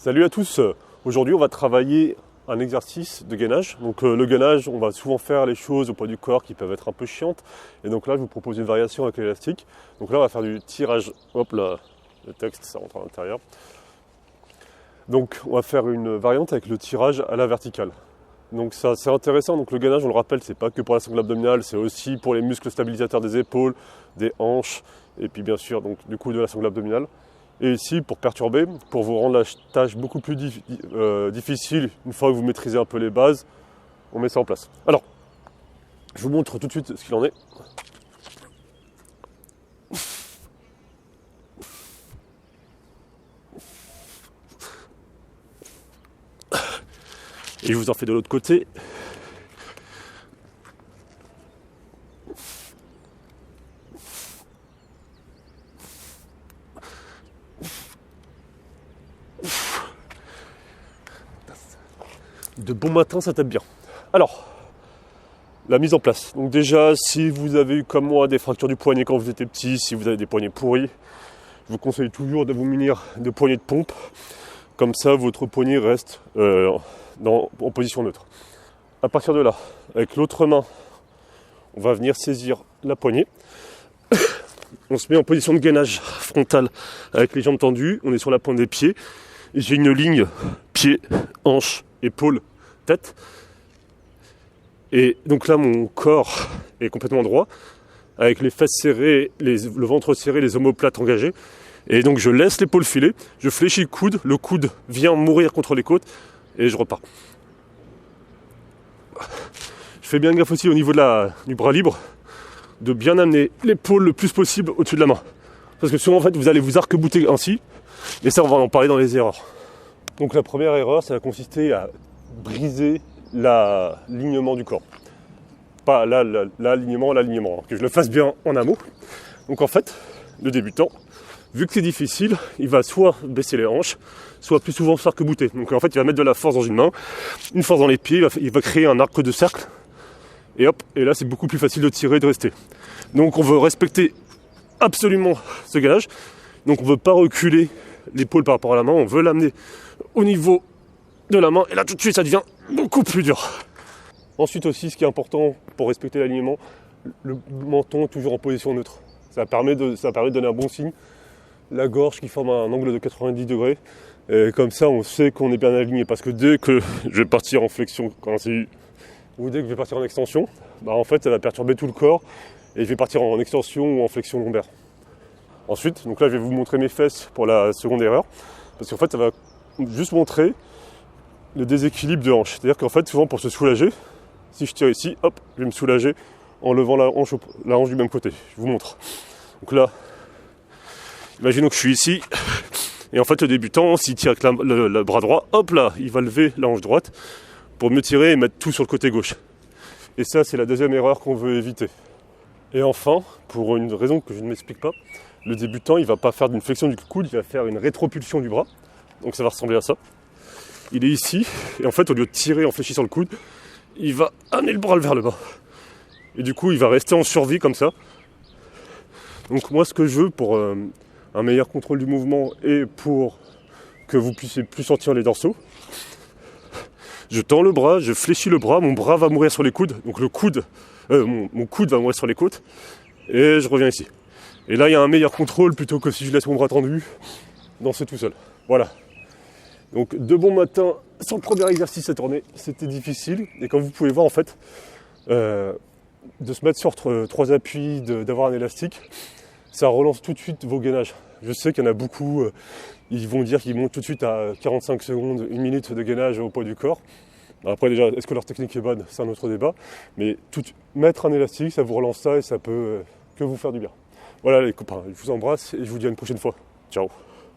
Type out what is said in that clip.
Salut à tous. Aujourd'hui on va travailler un exercice de gainage. Donc le gainage, on va souvent faire les choses au poids du corps qui peuvent être un peu chiantes. Et donc là je vous propose une variation avec l'élastique. Donc là on va faire du tirage. Hop là, le texte ça rentre à l'intérieur. Donc on va faire une variante avec le tirage à la verticale. Donc ça c'est intéressant. Donc le gainage, on le rappelle, c'est pas que pour la sangle abdominale, c'est aussi pour les muscles stabilisateurs des épaules, des hanches et puis bien sûr donc du coup de la sangle abdominale. Et ici, pour perturber, pour vous rendre la tâche beaucoup plus difficile, une fois que vous maîtrisez un peu les bases, on met ça en place. Alors, je vous montre tout de suite ce qu'il en est. Et je vous en fais de l'autre côté. De bon matin, ça tape bien. Alors, la mise en place. Donc déjà, si vous avez eu comme moi des fractures du poignet quand vous étiez petit, si vous avez des poignets pourris, je vous conseille toujours de vous munir de poignées de pompe. Comme ça, votre poignet reste en position neutre. À partir de là, avec l'autre main, on va venir saisir la poignée. On se met en position de gainage frontal avec les jambes tendues. On est sur la pointe des pieds. Et j'ai une ligne pied, hanche, épaule, tête. Et donc là, mon corps est complètement droit, avec les fesses serrées, le ventre serré, les omoplates engagées. Et donc je laisse l'épaule filer, je fléchis le coude vient mourir contre les côtes, et je repars. Je fais bien gaffe aussi au niveau du bras libre, de bien amener l'épaule le plus possible au-dessus de la main. Parce que souvent, en fait, vous allez vous arc-bouter ainsi, et ça, on va en parler dans les erreurs. Donc la première erreur, ça va consister à briser l'alignement du corps. Pas l'alignement, que je le fasse bien en amont. Donc en fait, le débutant, vu que c'est difficile, il va soit baisser les hanches, soit plus souvent s'arc-bouter. Donc en fait, il va mettre de la force dans une main, une force dans les pieds, il va créer un arc de cercle, et hop, et là c'est beaucoup plus facile de tirer et de rester. Donc on veut respecter absolument ce gainage, donc on ne veut pas reculer l'épaule par rapport à la main, on veut l'amener au niveau de la main, et là tout de suite ça devient beaucoup plus dur. Ensuite aussi, ce qui est important pour respecter l'alignement, le menton est toujours en position neutre. Ça permet de donner un bon signe. La gorge qui forme un angle de 90 degrés, et comme ça on sait qu'on est bien aligné, parce que dès que je vais partir en flexion ou dès que je vais partir en extension, en fait ça va perturber tout le corps, et je vais partir en extension ou en flexion lombaire. Ensuite, donc là je vais vous montrer mes fesses pour la seconde erreur, parce qu'en fait ça va juste montrer le déséquilibre de hanche. C'est-à-dire qu'en fait, souvent pour se soulager, si je tire ici, hop, je vais me soulager en levant la hanche du même côté. Je vous montre. Donc là, imaginons que je suis ici, et en fait le débutant, s'il tire avec le bras droit, hop là, il va lever la hanche droite pour me tirer et mettre tout sur le côté gauche. Et ça, c'est la deuxième erreur qu'on veut éviter. Et enfin, pour une raison que je ne m'explique pas, le débutant, il ne va pas faire d'une flexion du coude, il va faire une rétropulsion du bras. Donc ça va ressembler à ça. Il est ici, et en fait, au lieu de tirer en fléchissant le coude, il va amener le bras vers le bas. Et du coup, il va rester en survie comme ça. Donc moi, ce que je veux pour un meilleur contrôle du mouvement et pour que vous puissiez plus sentir les dorsaux, je tends le bras, je fléchis le bras, mon bras va mourir sur les coudes, donc mon coude va mourir sur les côtes, et je reviens ici. Et là, il y a un meilleur contrôle plutôt que si je laisse mon bras tendu, danser tout seul. Voilà. Donc de bon matin, sur le premier exercice cette journée, c'était difficile. Et comme vous pouvez voir en fait, de se mettre sur trois appuis, d'avoir un élastique, ça relance tout de suite vos gainages. Je sais qu'il y en a beaucoup, ils vont dire qu'ils montent tout de suite à 45 secondes, 1 minute de gainage au poids du corps. Après déjà, est-ce que leur technique est bonne? C'est un autre débat. Mais mettre un élastique, ça vous relance ça et ça peut que vous faire du bien. Voilà les copains, je vous embrasse et je vous dis à une prochaine fois. Ciao.